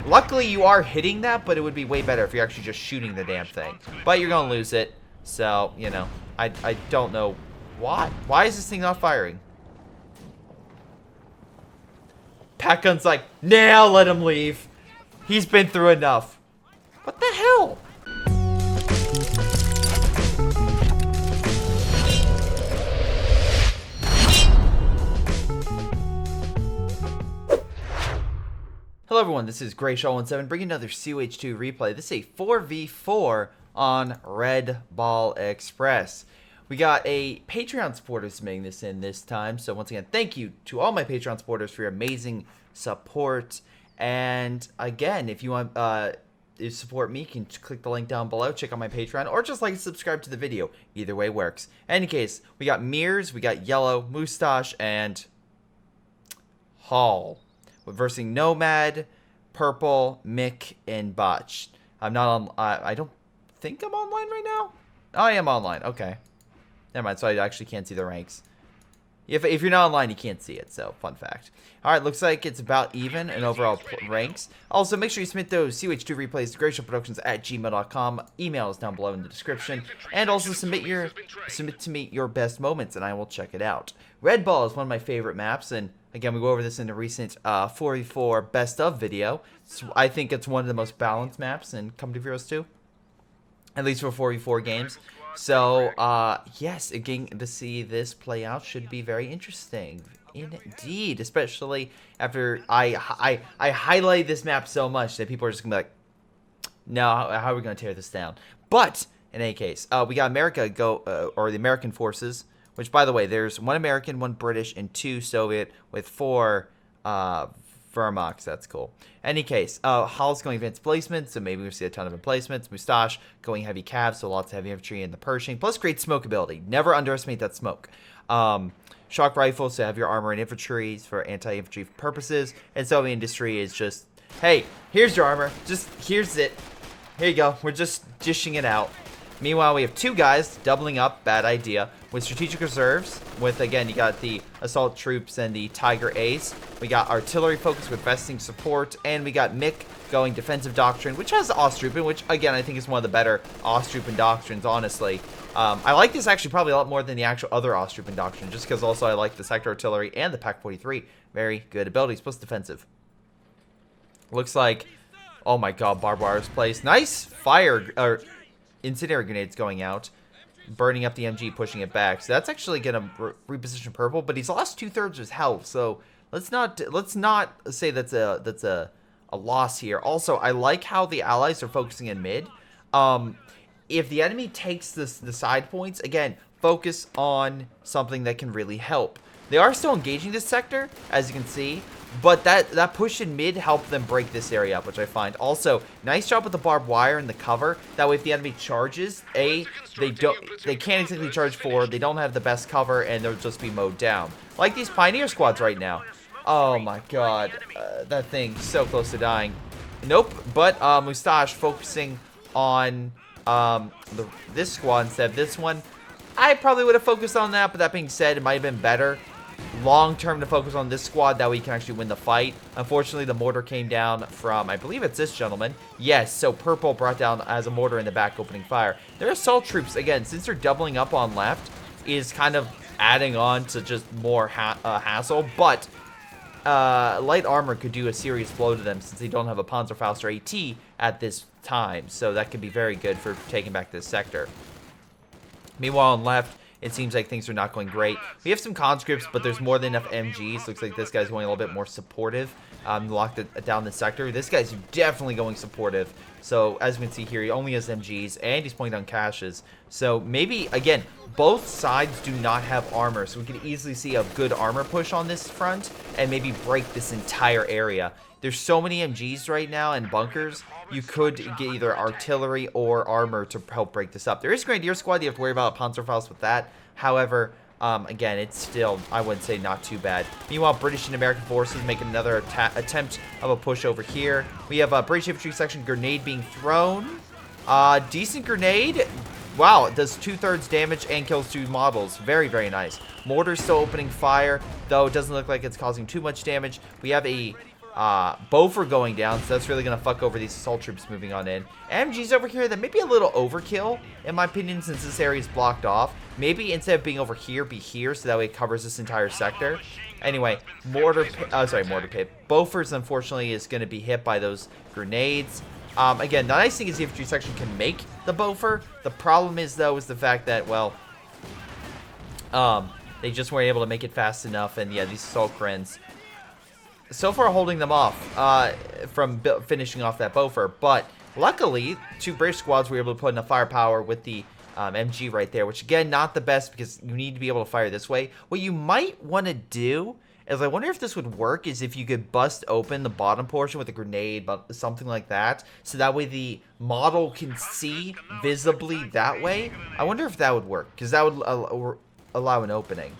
Luckily, you are hitting that, but it would be way better if you're actually just shooting the damn thing. But you're going to lose it. So, you know, I don't know why. Why is this thing not firing? Pack gun's like, nah, let him leave. He's been through enough. What the hell? Hello everyone, this is Greyshot17 bringing another COH2 replay. This is a 4v4 on Red Ball Express. We got a Patreon supporter submitting this in this time, so once again, thank you to all my Patreon supporters for your amazing support. And again, if you want to support me, you can click the link down below, check out my Patreon, or just like and subscribe to the video. Either way works. In any case, we got Mirrors, we got Yellow, Mustaach, and Hall. We're versing Nomad, Purple, Mick, and Botch. I'm not on. I don't think I'm online right now. Oh, I am online. Okay. Never mind. So I actually can't see the ranks. If you're not online, you can't see it. So, fun fact. All right. Looks like it's about even in overall ranks. Also, make sure you submit those COH2 replays to greyshotproductions@gmail.com. Email is down below in the description. And also submit to me your best moments, and I will check it out. Red Ball is one of my favorite maps, and again, we go over this in a recent 4v4 best of video. So I think it's one of the most balanced maps in Company of Heroes 2, at least for 4v4 games. So, yes, again, to see this play out should be very interesting. Indeed, especially after I highlight this map so much that people are just going to be like, no, how are we going to tear this down? But, in any case, we got America or the American forces, which, by the way, there's 1 American, 1 British, and 2 Soviet with 4 Wehrmachts. That's cool. Any case, Hall's going advanced placements, so maybe we'll see a ton of emplacements. Mustaach going heavy cavs, so lots of heavy infantry in the Pershing, plus great smoke ability. Never underestimate that smoke. Shock rifles, so have your armor and infantry for anti-infantry purposes. And Soviet industry is just, hey, here's your armor. Just, here's it. Here you go. We're just dishing it out. Meanwhile, we have 2 guys doubling up, bad idea, with strategic reserves, with, again, you got the assault troops and the Tiger Ace. We got artillery focus with vesting support, and we got Mick going defensive doctrine, which has Ostrupen, which, again, I think is one of the better Ostrupen doctrines, honestly. I like this actually probably a lot more than the actual other Ostrupen doctrine, just because also I like the sector artillery and the PaK-43. Very good abilities, plus defensive. Looks like, oh my god, barbed wire is placed. Nice fire, or incendiary grenades going out, burning up the MG, pushing it back. So that's actually gonna reposition Purple, but he's lost 2/3 of his health. So let's not say that's a loss here. Also, I like how the allies are focusing in mid. If the enemy takes the side points, again, focus on something that can really help. They are still engaging this sector, as you can see, but that push in mid helped them break this area up, which I find. Also, nice job with the barbed wire and the cover. That way, if the enemy charges, they can't exactly charge forward. They don't have the best cover, and they'll just be mowed down. Like these Pioneer squads right now. Oh my god, that thing so close to dying. Nope, but Mustaach focusing on this squad instead of this one. I probably would have focused on that, but that being said, it might have been better long term to focus on this squad. That way you can actually win the fight. Unfortunately, the mortar came down from, I believe it's this gentleman. Yes, so Purple brought down as a mortar in the back, opening fire. Their assault troops, again, since they're doubling up on left, is kind of adding on to just more hassle. But light armor could do a serious blow to them since they don't have a Panzerfaust AT at this time. So that could be very good for taking back this sector. Meanwhile, on left, it seems like things are not going great. We have some conscripts, but there's more than enough MGs. Looks like this guy's going a little bit more supportive. Locked it down the sector. This guy's definitely going supportive. So, as we can see here, he only has MGs, and he's pulling down caches. So, maybe, again, both sides do not have armor. So, we could easily see a good armor push on this front, and maybe break this entire area. There's so many MGs right now and bunkers. You could get either artillery or armor to help break this up. There is Grenadier Squad. You have to worry about a Panzerfaust with that. However, again, it's still, I wouldn't say, not too bad. Meanwhile, British and American forces making another attempt of a push over here. We have a British infantry section grenade being thrown. Decent grenade. Wow, it does 2/3 damage and kills 2 models. Very, very nice. Mortar's still opening fire, though it doesn't look like it's causing too much damage. We have a Beaufort going down, so that's really going to fuck over these assault troops moving on in. MG's over here, that may be a little overkill, in my opinion, since this area is blocked off. Maybe instead of being over here, be here, so that way it covers this entire sector. Anyway, mortar pit. Beaufort's, unfortunately, is going to be hit by those grenades. Again, the nice thing is the infantry section can make the Beaufort. The problem is, though, is the fact that, well, they just weren't able to make it fast enough, and yeah, these assault grens so far holding them off from finishing off that Beaufort. But luckily, 2 British squads were able to put enough firepower with the MG right there, which again, not the best because you need to be able to fire this way. What you might want to do is, I wonder if this would work, is if you could bust open the bottom portion with a grenade, but something like that, so that way the model can see visibly that way. I wonder if that would work, because that would allow an opening.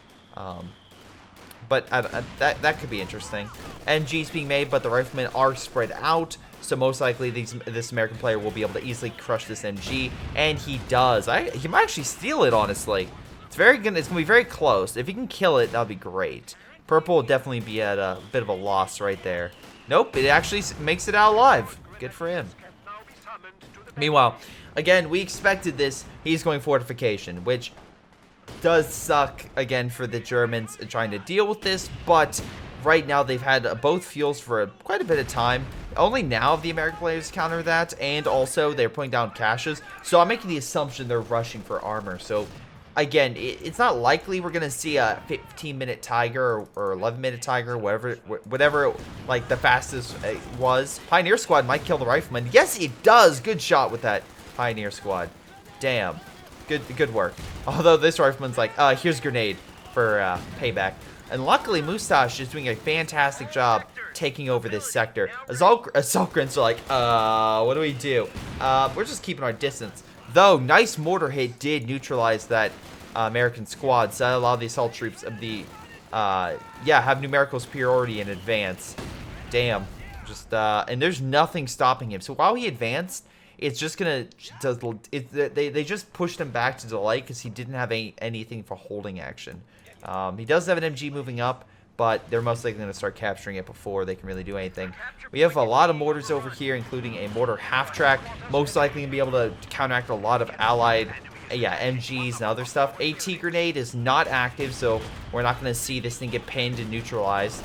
But that could be interesting. MG's being made, but the riflemen are spread out. So most likely this American player will be able to easily crush this MG. And he does. He might actually steal it, honestly. It's going to be very close. If he can kill it, that would be great. Purple will definitely be at a bit of a loss right there. Nope, it actually makes it out alive. Good for him. Meanwhile, again, we expected this. He's going fortification, which does suck again for the Germans trying to deal with this, but right now they've had both fuels for quite a bit of time. Only now have the American players counter that, and also they're putting down caches, so I'm making the assumption they're rushing for armor. So again, it's not likely we're gonna see a 15-minute Tiger or 11-minute Tiger, whatever like the fastest it was. Pioneer squad might kill the rifleman. Yes, it does. Good shot with that Pioneer squad. Damn. Good work. Although this rifleman's like, here's a grenade for payback. And luckily, Mustaach is doing a fantastic job taking over this sector. Assault grens are like, what do we do? We're just keeping our distance. Though, nice mortar hit did neutralize that American squad. So that allowed the assault troops of the, have numerical superiority in advance. Damn. Just, and there's nothing stopping him. So while he advanced, it's just gonna they just pushed him back to delay because he didn't have anything for holding action. He does have an MG moving up, but they're most likely going to start capturing it before they can really do anything. We have a lot of mortars over here, including a mortar half-track, most likely going to be able to counteract a lot of allied MGs and other stuff. AT grenade is not active, so we're not going to see this thing get pinned and neutralized.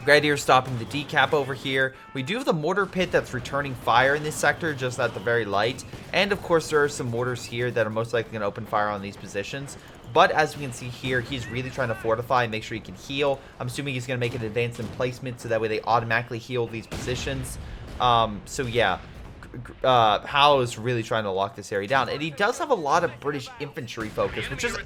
Grenadier stopping the decap over here. We do have the mortar pit that's returning fire in this sector, just at the very light. And of course, there are some mortars here that are most likely going to open fire on these positions. But as we can see here, he's really trying to fortify and make sure he can heal. I'm assuming he's going to make an advanced emplacement so that way they automatically heal these positions. So yeah, Hal is really trying to lock this area down. And he does have a lot of British infantry focus, which is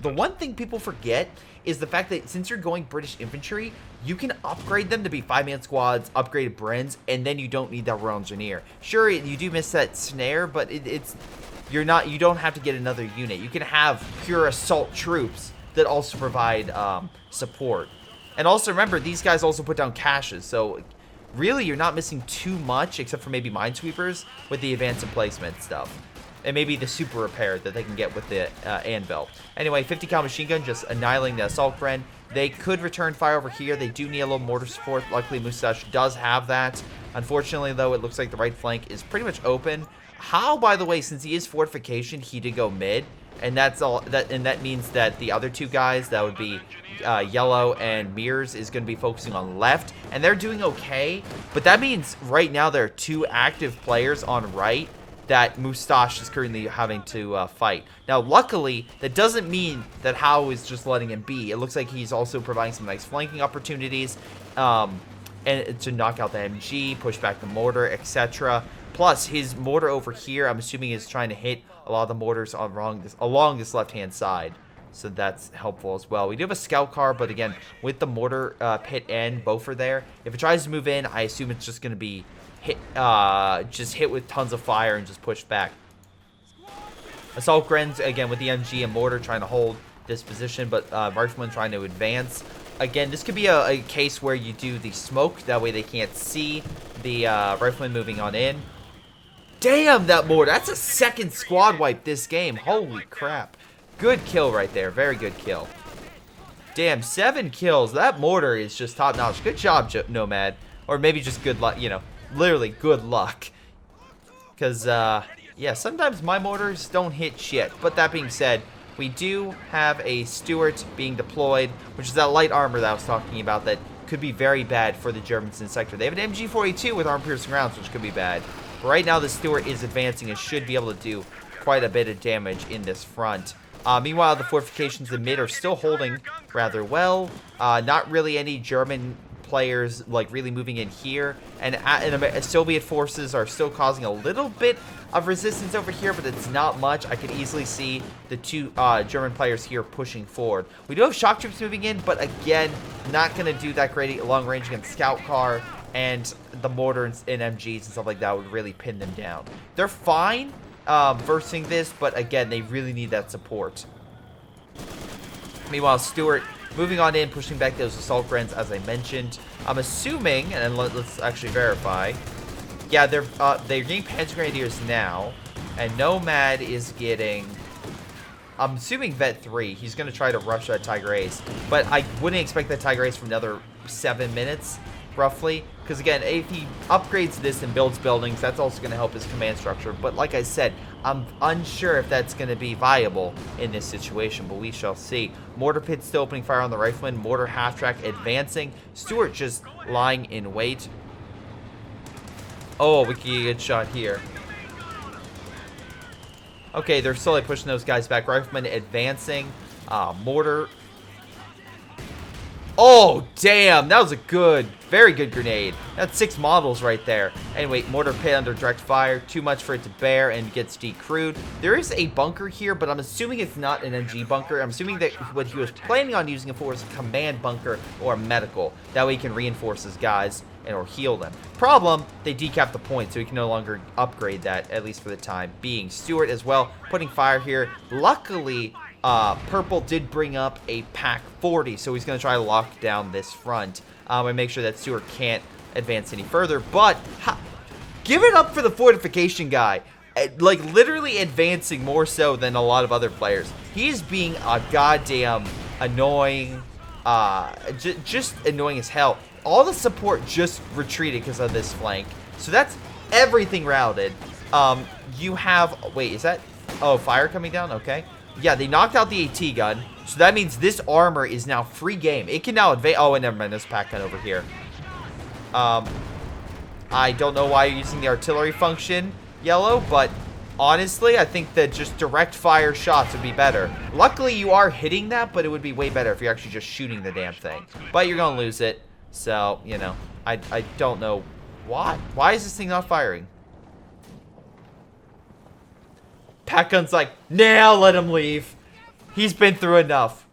the one thing people forget is the fact that since you're going British infantry, you can upgrade them to be 5-man squads, upgraded Brens, and then you don't need that Royal Engineer. Sure, you do miss that snare, but you don't have to get another unit. You can have pure assault troops that also provide support. And also remember, these guys also put down caches, so really you're not missing too much except for maybe minesweepers with the advanced emplacement stuff. And maybe the super repair that they can get with the anvil. Anyway, 50 cal machine gun just annihilating the assault gren. They could return fire over here. They do need a little mortar support. Luckily, Mustaach does have that. Unfortunately, though, it looks like the right flank is pretty much open. How, by the way, since he is fortification, he did go mid, and that's all. That means that the other two guys, that would be Yellow and Mears, is going to be focusing on left, and they're doing okay. But that means right now there are 2 active players on right that Mustaach is currently having to fight. Now, luckily, that doesn't mean that Howe is just letting him be. It looks like he's also providing some nice flanking opportunities, and to knock out the MG, push back the mortar, etc. Plus, his mortar over here, I'm assuming, is trying to hit a lot of the mortars along this left-hand side. So that's helpful as well. We do have a scout car, but again, with the mortar pit and Beaufort there, if it tries to move in, I assume it's just going to be hit with tons of fire and just pushed back. Assault grens, again, with the MG and mortar trying to hold this position, but riflemen trying to advance. Again, this could be a case where you do the smoke, that way they can't see the riflemen moving on in. Damn, that mortar. That's a second squad wipe this game. Holy crap. Good kill right there. Very good kill. Damn, 7 kills. That mortar is just top-notch. Good job, Nomad. Or maybe just good luck, you know. Literally, good luck. Because, yeah, sometimes my mortars don't hit shit. But that being said, we do have a Stuart being deployed, which is that light armor that I was talking about that could be very bad for the Germans in the sector. They have an MG42 with armor-piercing rounds, which could be bad. But right now, the Stuart is advancing and should be able to do quite a bit of damage in this front. Meanwhile, the fortifications in mid are still holding rather well. Not really any German players like really moving in here, and Soviet forces are still causing a little bit of resistance over here, but it's not much. I could easily see the 2 German players here pushing forward. We do have shock troops moving in, but again, not going to do that great long range against scout car, and the mortar and MGs and stuff like that would really pin them down. They're fine versing this, but again, they really need that support. Meanwhile, Stuart moving on in, pushing back those assault grens, as I mentioned. I'm assuming, and let's actually verify. Yeah, they're getting Panzer Grenadiers now, and Nomad is getting, I'm assuming Vet 3. He's going to try to rush that Tiger Ace, but I wouldn't expect that Tiger Ace for another 7 minutes, roughly. Because again, if he upgrades this and builds buildings, that's also going to help his command structure. But like I said, I'm unsure if that's going to be viable in this situation, but we shall see. Mortar pit still opening fire on the rifleman. Mortar half-track advancing. Stuart just lying in wait. Oh, we can get a good shot here. Okay, they're slowly pushing those guys back. Rifleman advancing. Mortar. Oh, damn. That was a good, very good grenade. That's 6 models right there. Anyway, mortar pit under direct fire. Too much for it to bear and gets decrewed. There is a bunker here, but I'm assuming it's not an MG bunker. I'm assuming that what he was planning on using it for is a command bunker or a medical. That way he can reinforce his guys and or heal them. Problem, they decapped the point, so he can no longer upgrade that, at least for the time being. Stuart as well, putting fire here. Luckily, Purple did bring up a Pack 40, so he's going to try to lock down this front and make sure that Stuart can't advance any further. But give it up for the fortification guy. Like, literally advancing more so than a lot of other players. He's being a goddamn annoying, just annoying as hell. All the support just retreated because of this flank. So that's everything routed. You have, wait, is that, oh, fire coming down? Okay. Yeah, they knocked out the AT gun. So that means this armor is now free game. It can now advance. Oh, and never mind, there's pack gun over here. I don't know why you're using the artillery function, Yellow, but honestly, I think that just direct fire shots would be better. Luckily, you are hitting that, but it would be way better if you're actually just shooting the damn thing. But you're going to lose it. So, you know, I don't know why. Why is this thing not firing? Pack gun's like, nah, let him leave. He's been through enough.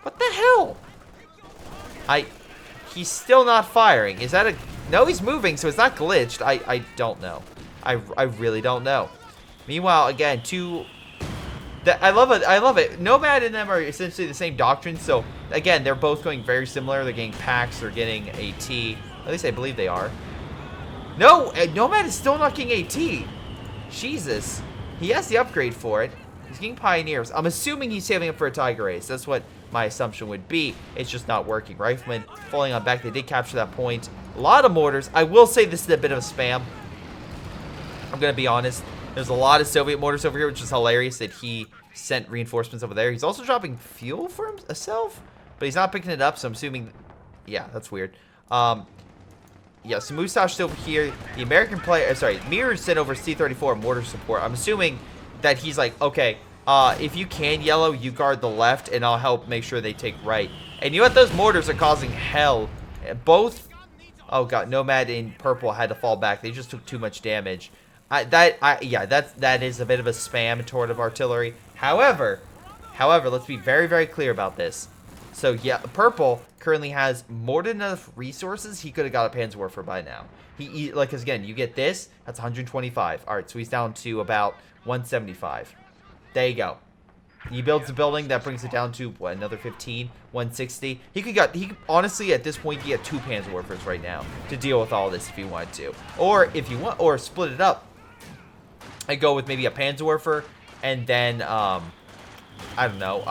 What the hell? He's still not firing. Is that a, no, he's moving, so it's not glitched. I don't know. I really don't know. Meanwhile, again, I love it. I love it. Nomad and them are essentially the same doctrine. So again, they're both going very similar. They're getting packs. They're getting AT. At least I believe they are. No, Nomad is still not getting AT. Jesus, he has the upgrade for it. He's getting Pioneers. I'm assuming he's saving up for a Tiger Ace. That's what my assumption would be. It's just not working. Rifleman falling on back. They did capture that point. A lot of mortars. I will say this is a bit of a spam. I'm gonna be honest. There's a lot of Soviet mortars over here, which is hilarious that he sent reinforcements over there. He's also dropping fuel for himself, but he's not picking it up, so I'm assuming... Yeah, that's weird. Yeah, so Mustaach over here. The American player... Sorry, Mirror sent over C-34 mortar support. I'm assuming that he's like, okay, if you can, Yellow, you guard the left, and I'll help make sure they take right. And you know what? Those mortars are causing hell. Both... Oh, God, Nomad and Purple had to fall back. They just took too much damage. Yeah, that is a bit of a spam toward of artillery. However, let's be very, very clear about this. So yeah, Purple currently has more than enough resources. He could have got a Panzerwerfer by now. Like, cause again, you get this, that's 125. All right, so he's down to about 175. There you go. He builds the building, that brings it down to what, another 15, 160. He could honestly at this point he get 2 Panzerwerfers right now to deal with all this if he wanted to, or if you want, or split it up. I go with maybe a Panzerwerfer, and then, I don't know,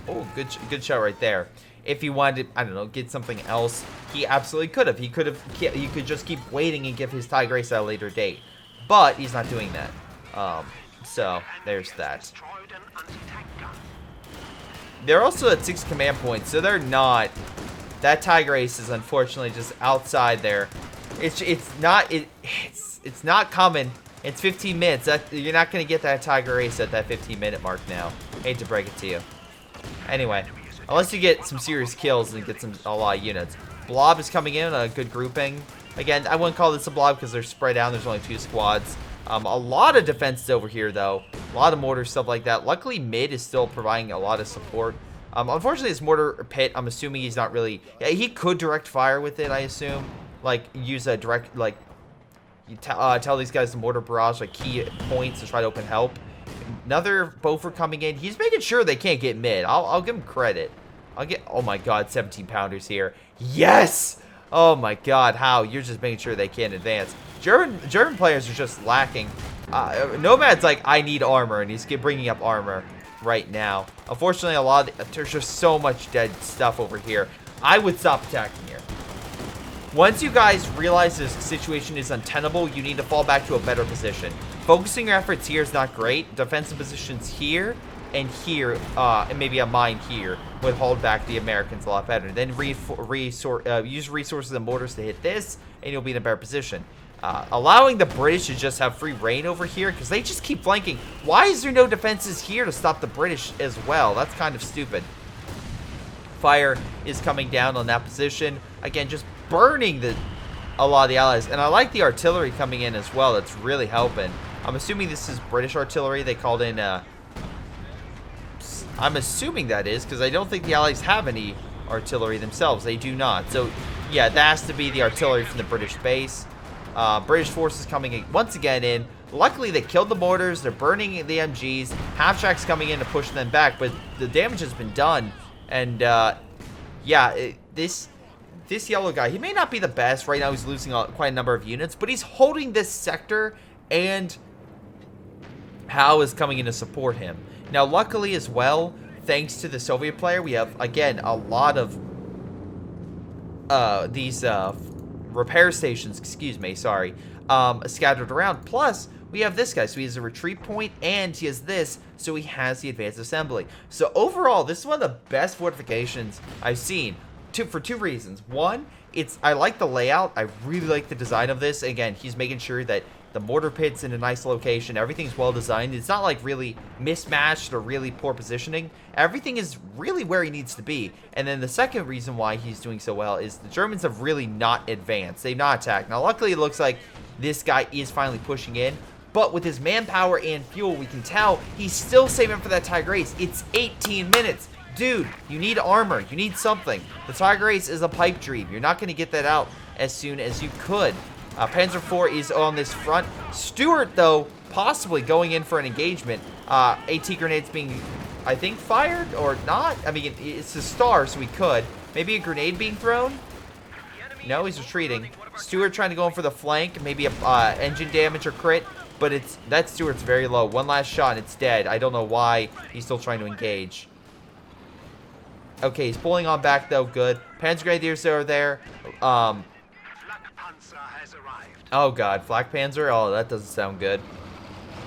Oh, good shot right there. If he wanted to, I don't know, get something else, he absolutely could have. He could just keep waiting and give his Tie Grace at a later date. But he's not doing that. So, there's that. They're also at 6 command points, so they're not... That Tie Grace is unfortunately just outside there. It's not coming. It's 15 minutes. You're not going to get that Tie Grace at that 15-minute mark now. Hate to break it to you. Anyway, unless you get some serious kills and get a lot of units. Blob is coming in, a good grouping. Again, I wouldn't call this a blob because they're spread out. There's only 2 squads. A lot of defenses over here, though. A lot of mortars, stuff like that. Luckily, mid is still providing a lot of support. Unfortunately, this mortar pit, I'm assuming he's not really... Yeah, he could direct fire with it, I assume. Like, use a direct... Like, you tell these guys the mortar barrage, like, key points to try to open help. Another Beaufort coming in. He's making sure they can't get mid. I'll give him credit. Oh my god, 17 pounders here. Yes! Oh my god, how? You're just making sure they can't advance. German players are just lacking. Nomad's like, I need armor, and he's bringing up armor right now. Unfortunately, there's just so much dead stuff over here. I would stop attacking here. Once you guys realize this situation is untenable, you need to fall back to a better position. Focusing your efforts here is not great. Defensive positions here and here, and maybe a mine here, would hold back the Americans a lot better. Then use resources and mortars to hit this, and you'll be in a better position. Allowing the British to just have free reign over here, because they just keep flanking. Why is there no defenses here to stop the British as well? That's kind of stupid. Fire is coming down on that position. Again, just burning a lot of the allies. And I like the artillery coming in as well. That's really helping. I'm assuming this is British artillery. They called in... I'm assuming that is, because I don't think the allies have any artillery themselves. They do not. So, yeah, that has to be the artillery from the British base. British forces coming in, once again in. Luckily, they killed the mortars. They're burning the MGs. Half-tracks coming in to push them back, but the damage has been done. And, yeah, this yellow guy, he may not be the best. Right now, he's losing quite a number of units, but he's holding this sector, and Howe is coming in to support him. Now, luckily as well, thanks to the Soviet player, we have, again, a lot of these repair stations, scattered around. Plus, we have this guy, so he has a retreat point, and he has this, so he has the advanced assembly. So overall, this is one of the best fortifications I've seen, for 2 reasons. One, I like the layout. I really like the design of this. Again, he's making sure that the mortar pit's in a nice location. Everything's well designed. It's not like really mismatched or really poor positioning. Everything is really where he needs to be. And then the second reason why he's doing so well is the Germans have really not advanced. They've not attacked. Now, luckily, it looks like this guy is finally pushing in. But with his manpower and fuel, we can tell he's still saving for that Tiger Ace. It's 18 minutes. Dude, you need armor. You need something. The Tiger Ace is a pipe dream. You're not going to get that out as soon as you could. Panzer IV is on this front. Stuart, though, possibly going in for an engagement. AT grenades being, I think, fired or not. I mean, it's a star, so we could. Maybe a grenade being thrown? No, he's retreating. Stuart trying to go in for the flank. Maybe a engine damage or crit. But that Stuart's very low. One last shot and it's dead. I don't know why he's still trying to engage. Okay, he's pulling on back, though. Good. Panzer Grenadiers are there. Oh, God. Flak Panzer? Oh, that doesn't sound good.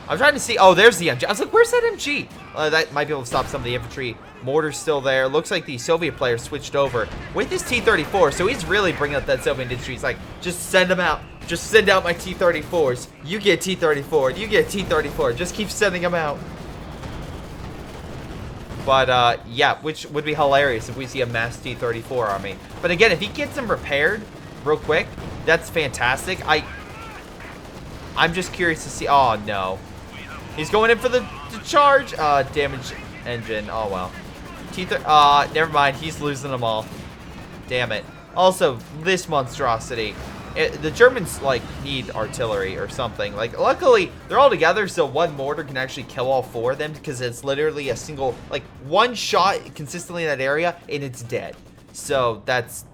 I'm trying to see. Oh, there's the MG. I was like, where's that MG? That might be able to stop some of the infantry. Mortar's still there. Looks like the Soviet player switched over with his T-34. So he's really bringing up that Soviet industry. He's like, just send them out. Just send out my T-34s. You get T-34. You get T-34. Just keep sending them out. But, yeah, which would be hilarious if we see a mass T-34 army. But again, if he gets them repaired real quick, that's fantastic. I'm just curious to see. Oh, no. He's going in for the charge. Damage engine. Oh, well. Never mind. He's losing them all. Damn it. Also, this monstrosity. The Germans, like, need artillery or something. Like, luckily, they're all together, so one mortar can actually kill all 4 of them because it's literally a single, like, one shot consistently in that area, and it's dead. So, that's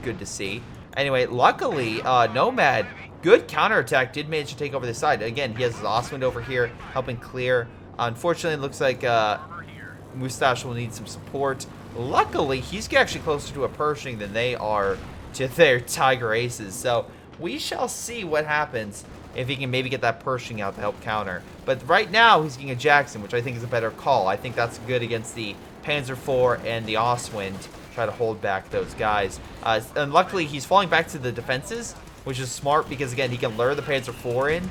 good to see. Anyway, luckily, Nomad, good counterattack, did manage to take over the side. Again, he has his Ostwind over here, helping clear. Unfortunately, it looks like Mustaach will need some support. Luckily, he's actually closer to a Pershing than they are to their Tiger Aces. So we shall see what happens if he can maybe get that Pershing out to help counter. But right now, he's getting a Jackson, which I think is a better call. I think that's good against the Panzer IV and the Ostwind. Try to hold back those guys. And luckily, he's falling back to the defenses, which is smart because, again, he can lure the Panzer IV in.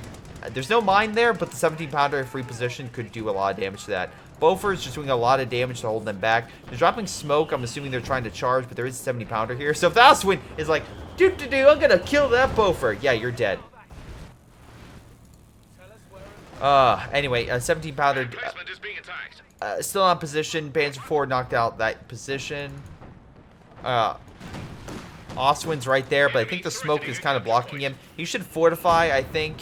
There's no mine there, but the 17-pounder free position could do a lot of damage to that. Bofors just doing a lot of damage to hold them back. They're dropping smoke. I'm assuming they're trying to charge, but there is a 70-pounder here. So if the Ostwind is like, I'm going to kill that Bofor. Yeah, you're dead. Anyway, 17-pounder still on position. Panzer IV knocked out that position. Ostwind's right there, but I think the smoke is kind of blocking him. He should fortify, I think,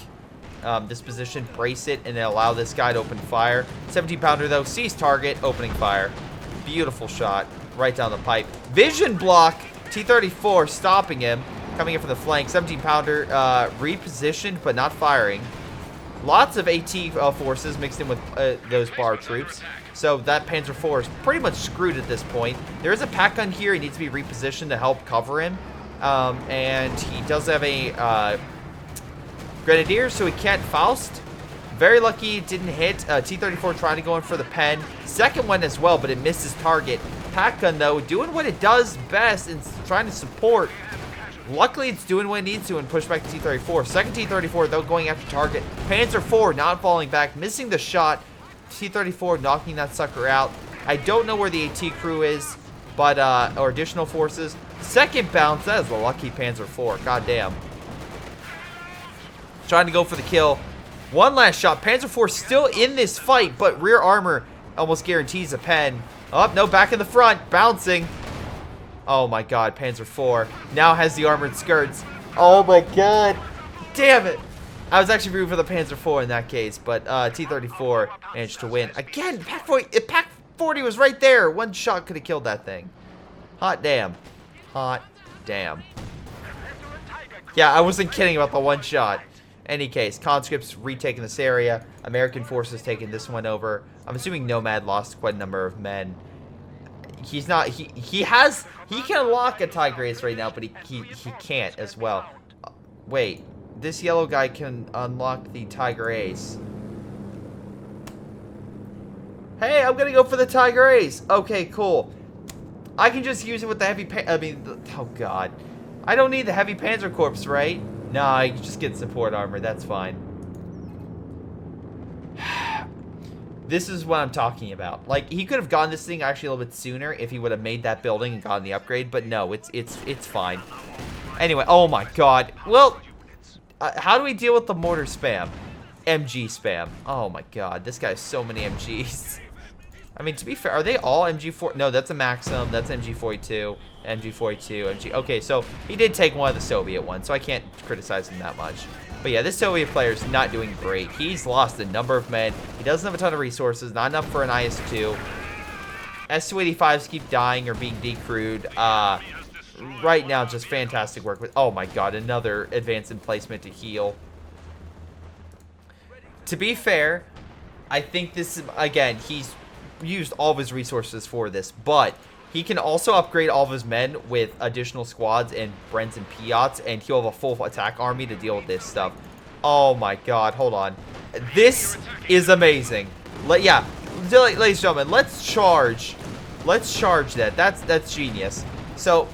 this position, brace it, and then allow this guy to open fire. 17-pounder, though, sees target, opening fire. Beautiful shot right down the pipe. Vision block. T-34 stopping him, coming in from the flank. 17-pounder repositioned, but not firing. Lots of AT forces mixed in with those bar troops. So that Panzer IV is pretty much screwed at this point. There is a pack gun here. He needs to be repositioned to help cover him. And he does have a Grenadier, so he can't Faust. Very lucky it didn't hit. T-34 trying to go in for the pen. Second one as well, but it missed his target. Pack gun, though, doing what it does best and trying to support. Luckily, it's doing what it needs to and push back to T-34. Second T-34, though, going after target. Panzer IV not falling back, missing the shot. T-34 knocking that sucker out. I don't know where the AT crew is, but, or additional forces. Second bounce, that is a lucky Panzer IV. God damn. Trying to go for the kill. One last shot. Panzer IV still in this fight, but rear armor almost guarantees a pen. Oh, no, back in the front. Bouncing. Oh, my God. Panzer IV now has the armored skirts. Oh, my God. Damn it. I was actually rooting for the Panzer IV in that case, but T-34 managed to win. Again, Pack 40 was right there. One shot could have killed that thing. Hot damn. Hot damn. Yeah, I wasn't kidding about the one shot. Any case, conscripts retaking this area. American forces taking this one over. I'm assuming Nomad lost quite a number of men. He's not. He can lock a Tiger Ace right now, but he can't as well. Wait, this yellow guy can unlock the Tiger Ace. Hey, I'm gonna go for the Tiger Ace. Okay, cool. I can just use it with the heavy. Oh god, I don't need the heavy Panzer Corps, right? Nah, I can just get support armor. That's fine. This is what I'm talking about. Like, he could have gotten this thing actually a little bit sooner if he would have made that building and gotten the upgrade, but no, it's fine. Anyway, oh my god. Well, how do we deal with the mortar spam? MG spam. Oh my god, this guy has so many MGs. I mean, to be fair, are they all MG4? No, that's a Maxim. That's MG42, MG42, MG. Okay, so he did take one of the Soviet ones, so I can't criticize him that much. But yeah, this Soviet player is not doing great. He's lost a number of men. He doesn't have a ton of resources, not enough for an IS-2. S-285s keep dying or being decrewed. Right now, just fantastic work with. Oh my god, another advanced emplacement to heal. To be fair, I think this is, again, he's used all of his resources for this, but he can also upgrade all of his men with additional squads and Brents and Piats, and he'll have a full attack army to deal with this stuff. Oh my god, hold on. This is amazing. Yeah, ladies and gentlemen, let's charge. Let's charge that. That's genius. So,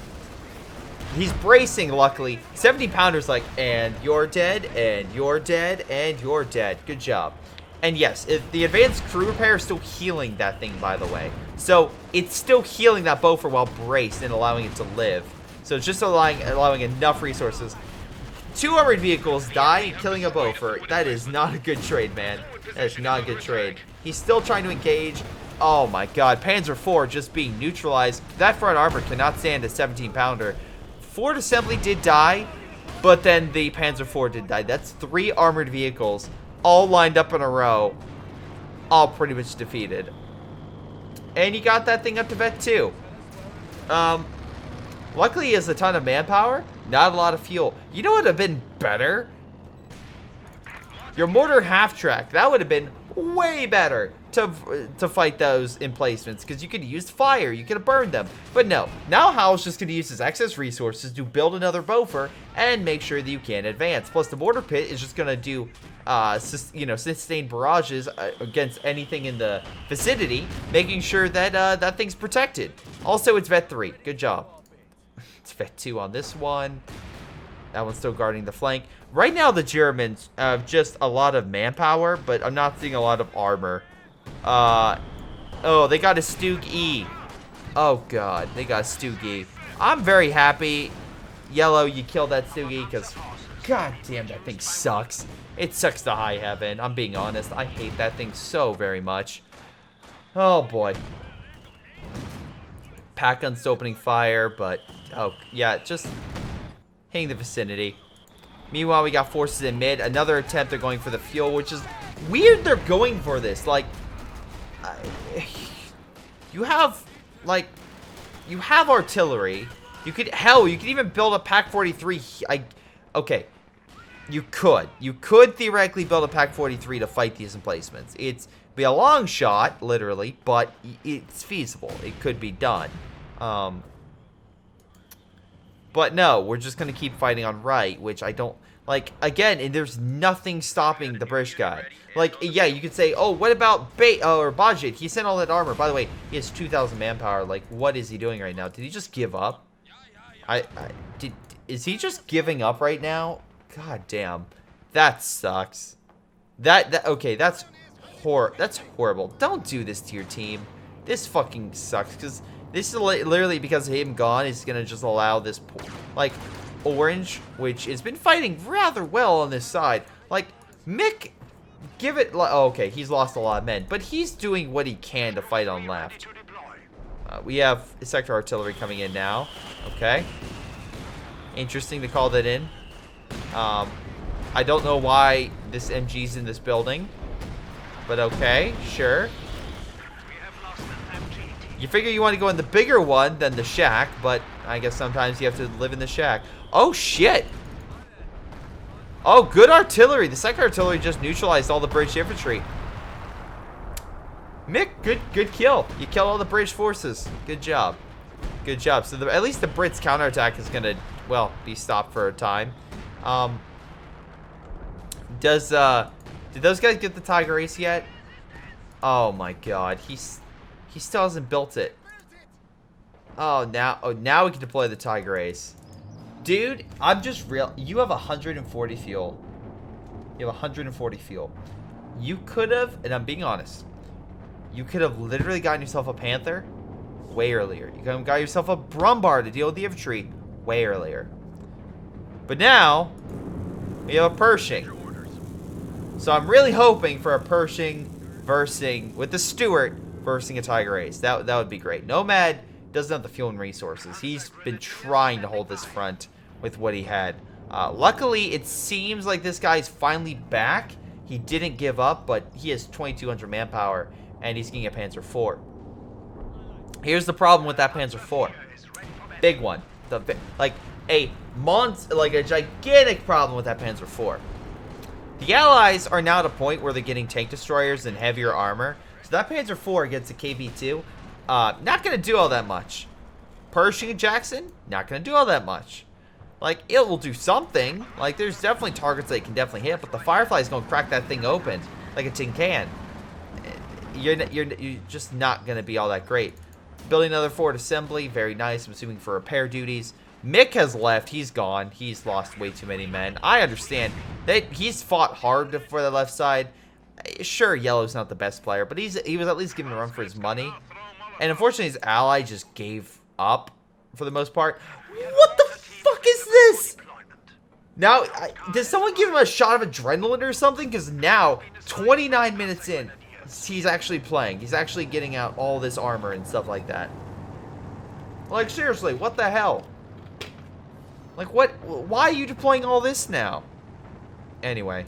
he's bracing, luckily. 70-pounder's like, and you're dead, and you're dead, and you're dead. Good job. And yes, the advanced crew repair is still healing that thing, by the way. So, it's still healing that Bofor while braced and allowing it to live. So, it's just allowing enough resources. 2 armored vehicles die, killing a Bofor. That is not a good trade, man. That is not a good trade. He's still trying to engage. Oh my god, Panzer IV just being neutralized. That front armor cannot stand a 17-pounder. Fort Assembly did die, but then the Panzer IV did die. That's 3 armored vehicles all lined up in a row, all pretty much defeated. And he got that thing up to Vet 2. Luckily, he has a ton of manpower, not a lot of fuel. You know what would have been better? Your mortar half-track. That would have been way better to fight those emplacements because you could use fire, you could have burned them. But no, now Hal's just going to use his excess resources to build another Boffer and make sure that you can advance. Plus, the mortar pit is just going to do, sustained barrages against anything in the vicinity, making sure that that thing's protected. Also, it's Vet 3. Good job. It's Vet 2 on this one. That one's still guarding the flank. Right now, the Germans have just a lot of manpower, but I'm not seeing a lot of armor. Oh, they got a Stug E. Oh, God. They got a Stug E. I'm very happy, Yellow, you killed that Stug E, because, God damn, that thing sucks. It sucks to high heaven. I'm being honest. I hate that thing so very much. Oh, boy. Pack gun's opening fire, but, oh, yeah, just hitting the vicinity. Meanwhile, we got forces in mid. Another attempt. They're going for the fuel, which is weird. They're going for this. Like, you have artillery. You could even build a Pack 43. Okay, you could theoretically build a Pack 43 to fight these emplacements. It's be a long shot, literally, but it's feasible. It could be done. But no, we're just going to keep fighting on right, which I don't, like, again, and there's nothing stopping the British guy. Like, yeah, you could say, oh, what about Bajit? He sent all that armor. By the way, he has 2,000 manpower. Like, what is he doing right now? Did he just give up? Is he just giving up right now? God damn. That sucks. Okay, that's horrible. Don't do this to your team. This fucking sucks, because this is literally because of him gone. Is going to just allow this, like, Orange, which has been fighting rather well on this side. Like, Mick, give it, oh, okay, he's lost a lot of men, but he's doing what he can to fight on left. We have sector artillery coming in now. Okay. Interesting to call that in. I don't know why this MG's in this building, but okay, sure. You figure you want to go in the bigger one than the shack, but I guess sometimes you have to live in the shack. Oh, shit. Oh, good artillery. The second artillery just neutralized all the British infantry. Mick, good kill. You killed all the British forces. Good job. Good job. So at least the Brits' counterattack is going to, well, be stopped for a time. Did those guys get the Tiger Ace yet? Oh, my God. He still hasn't built it. Oh, now we can deploy the Tiger Ace. Dude, I'm just real. You have 140 fuel. You have 140 fuel. You could have, and I'm being honest, you could have literally gotten yourself a Panther way earlier. You could have got yourself a Brumbar to deal with the infantry way earlier. But now, we have a Pershing. So I'm really hoping for a Pershing versing with the Stuart versing a Tiger Ace. That would be great. Nomad doesn't have the fuel and resources. He's been trying to hold this front with what he had. Luckily, it seems like this guy's finally back. He didn't give up, but he has 2,200 manpower, and he's getting a Panzer IV. Here's the problem with that Panzer IV. Big one. Like a gigantic problem with that Panzer IV. The Allies are now at a point where they're getting tank destroyers and heavier armor. So that Panzer IV against a KV-2, not going to do all that much. Pershing and Jackson, not going to do all that much. Like, it will do something. Like, there's definitely targets that it can definitely hit, but the Firefly's going to crack that thing open like a tin can. You're just not going to be all that great. Building another forward assembly, very nice. I'm assuming for repair duties. Mick has left. He's gone. He's lost way too many men. I understand that he's fought hard for the left side. Sure, Yellow's not the best player, but he was at least given a run for his money. And unfortunately, his ally just gave up for the most part. What the fuck is this? Now, did someone give him a shot of adrenaline or something? Because now, 29 minutes in, he's actually playing. He's actually getting out all this armor and stuff like that. Like, seriously, what the hell? Like, what? Why are you deploying all this now? Anyway.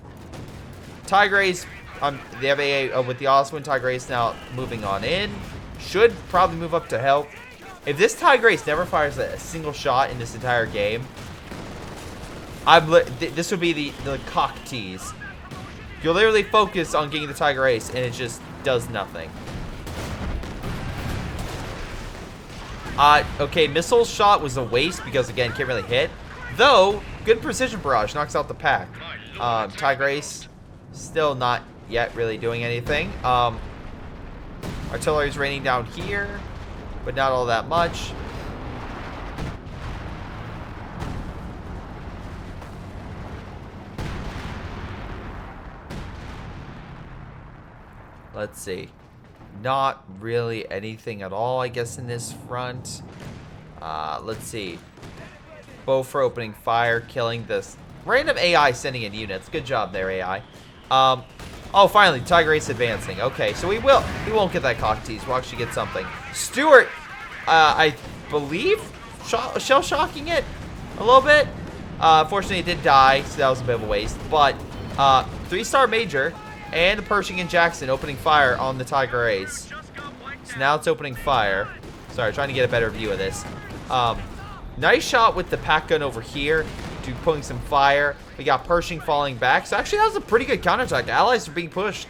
Tiger Ace, the FAA with the Oswin Tiger Ace now moving on in. Should probably move up to help. If this Tiger Ace never fires a single shot in this entire game, this would be the cock tease. You'll literally focus on getting the Tiger Ace, and it just does nothing. Okay, missile shot was a waste because, again, can't really hit. Though, good precision barrage knocks out the pack. Tiger Ace, still not yet really doing anything. Artillery's raining down here, but not all that much. Let's see. Not really anything at all, I guess, in this front. Let's see. Bow for opening fire, killing this random AI sending in units. Good job there, AI. Oh, finally, Tiger Ace advancing. Okay, so we won't get that cock tease. We'll actually get something. Stuart, I believe, shell shocking it a little bit. Fortunately, it did die, so that was a bit of a waste. But 3-star Major and the Pershing and Jackson opening fire on the Tiger Ace. So now it's opening fire. Sorry, trying to get a better view of this. Nice shot with the pack gun over here, pulling some fire. We got Pershing falling back. So actually, that was a pretty good counterattack. Allies are being pushed.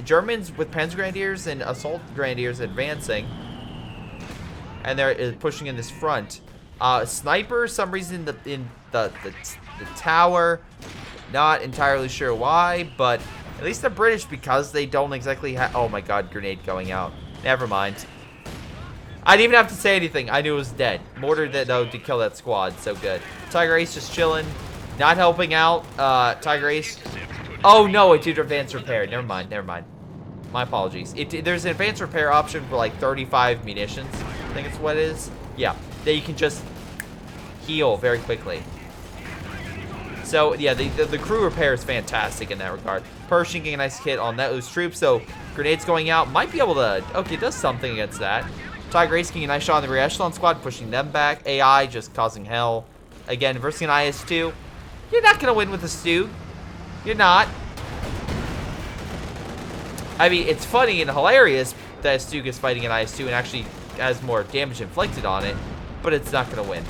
Germans with Panzer Grenadiers and Assault Grenadiers advancing. And they're pushing in this front. Sniper, some reason in the tower. Not entirely sure why, but at least the British, because they don't exactly have... Oh my god, grenade going out. Never mind. I didn't even have to say anything. I knew it was dead. Mortar did, though, to kill that squad. So good. Tiger Ace just chilling. Not helping out. Tiger Ace. Oh, no. It did advanced repair. Never mind. Never mind. My apologies. There's an advanced repair option for, like, 35 munitions. I think it's what it is. Yeah. That you can just heal very quickly. So, yeah, the crew repair is fantastic in that regard. Pershing getting a nice hit on those troops. So, grenades going out. Might be able to... Okay, it does something against that. Tiger Ace getting a nice shot on the rear echelon squad, pushing them back. AI just causing hell. Again, versus an IS-2. You're not going to win with a Stu. You're not. I mean, it's funny and hilarious that Stu is fighting an IS-2 and actually has more damage inflicted on it, but it's not going to win.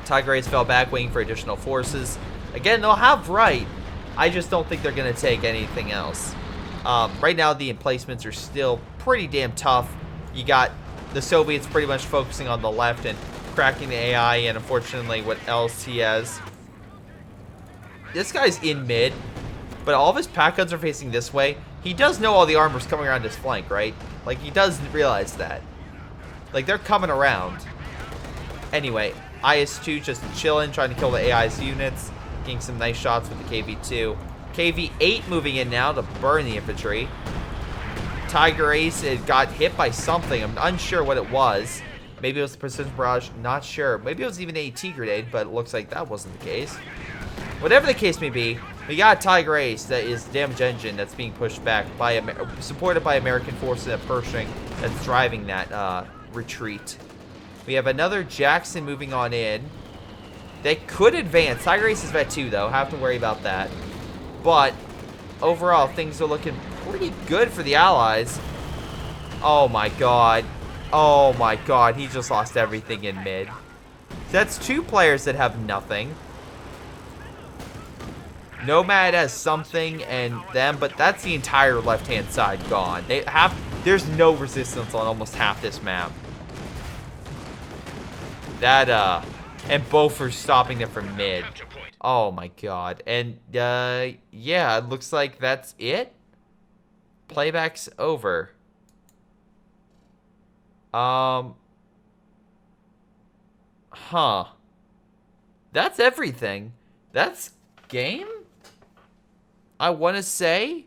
Tiger Ace fell back, waiting for additional forces. Again, they'll have right. I just don't think they're going to take anything else. Right now, the emplacements are still pretty damn tough. You got the Soviets pretty much focusing on the left and cracking the AI, and unfortunately, what else he has. This guy's in mid, but all of his pack guns are facing this way. He does know all the armor's coming around his flank, right? Like, he does realize that. Like, they're coming around. Anyway, IS-2 just chilling, trying to kill the AI's units. Getting some nice shots with the KV-2. KV-8 moving in now to burn the infantry. Tiger Ace, it got hit by something. I'm unsure what it was. Maybe it was the precision barrage. Not sure. Maybe it was even an AT grenade, but it looks like that wasn't the case. Whatever the case may be, we got Tiger Ace that is the damage engine that's being pushed back by supported by American forces at Pershing that's driving that retreat. We have another Jackson moving on in. They could advance. Tiger Ace is at 2, though. Have to worry about that. But overall, things are looking pretty good for the Allies. Oh my god. Oh my god. He just lost everything in mid. That's 2 players that have nothing. Nomad has something and them, but that's the entire left-hand side gone. There's no resistance on almost half this map. And both are stopping them from mid. Oh my god. And, yeah, it looks like that's it. Playback's over. Huh. That's everything. That's game? I want to say.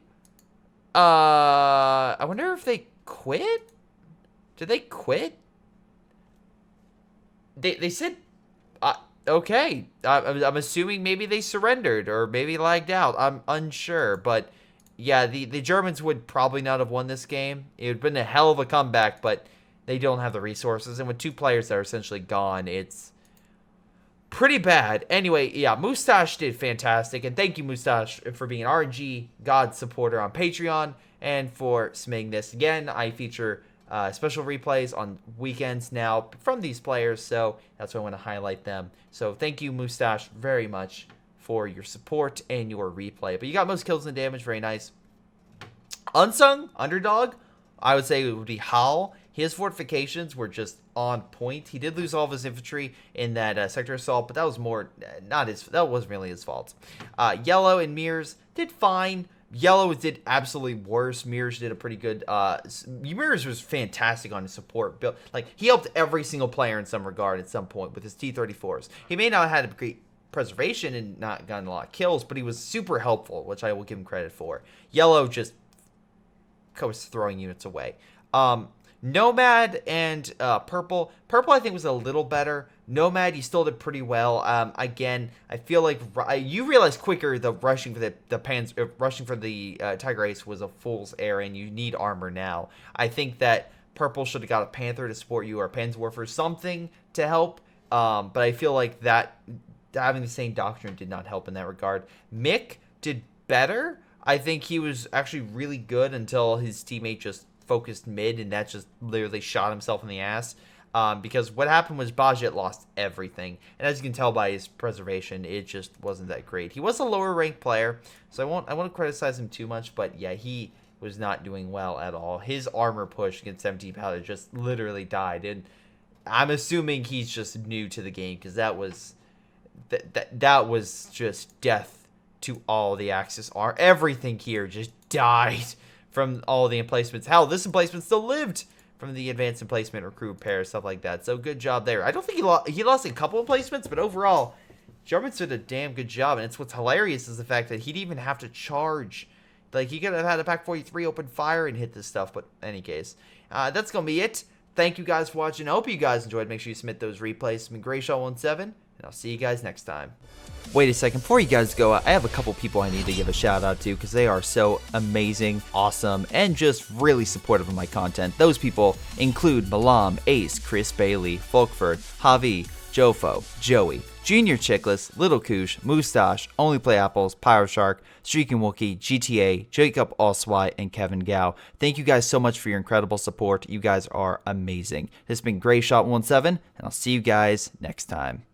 I wonder if they quit? Did they quit? They said, okay. I'm assuming maybe they surrendered or maybe lagged out. I'm unsure, but yeah, the Germans would probably not have won this game. It would have been a hell of a comeback, but they don't have the resources, and with 2 players that are essentially gone, it's pretty bad. Anyway, yeah, Mustaach did fantastic, and thank you, Mustaach, for being an RNG God supporter on Patreon, and for submitting this. Again, I feature special replays on weekends now from these players, so that's why I want to highlight them. So thank you, Mustaach, very much for your support and your replay. But you got most kills and damage. Very nice. Unsung underdog, I would say it would be Hal. His fortifications were just on point. He did lose all of his infantry in that sector assault, but that was more that wasn't really his fault. Yellow and Mirrors did fine. Yellow did absolutely worse. Mirrors did a pretty good. Mirrors was fantastic on his support build. Like, he helped every single player in some regard at some point with his T-34s. He may not have had a great preservation and not gotten a lot of kills, but he was super helpful, which I will give him credit for. Yellow just was throwing units away. Nomad and Purple. Purple, I think, was a little better. Nomad, you still did pretty well. Again, I feel like you realize quicker the rushing for the Tiger Ace was a fool's errand. You need armor now. I think that Purple should have got a Panther to support you or a Panzerwerfer, something to help. But I feel like that having the same doctrine did not help in that regard. Mick did better. I think he was actually really good until his teammate just focused mid, and that just literally shot himself in the ass. Because what happened was Bajet lost everything, and as you can tell by his preservation, it just wasn't that great. He was a lower ranked player, so I won't criticize him too much, but yeah, he was not doing well at all. His armor push against 17 powder just literally died, and I'm assuming he's just new to the game, because that was just death to all the Axis armor. Everything here just died from all the emplacements. Hell, this emplacement still lived from the advanced emplacement, recruit repair, stuff like that. So good job there. I don't think he lost a couple emplacements, but overall, Germans did a damn good job. And it's what's hilarious is the fact that he didn't even have to charge. Like, he could have had a Pack 43 open fire and hit this stuff. But in any case, that's going to be it. Thank you guys for watching. I hope you guys enjoyed. Make sure you submit those replays. It's been Greyshot17, and I'll see you guys next time. Wait a second, before you guys go, I have a couple people I need to give a shout out to because they are so amazing, awesome, and just really supportive of my content. Those people include Milam, Ace, Chris Bailey, Folkvard, Javi, Jfoe, Joey, jrchicklis, Little Koosh, Mustaach, Onlyplayapples, PyroShark, Streakingwookie, GTA, Jakub, Ocwieja, and Kevin Gao. Thank you guys so much for your incredible support. You guys are amazing. This has been Greyshot17, and I'll see you guys next time.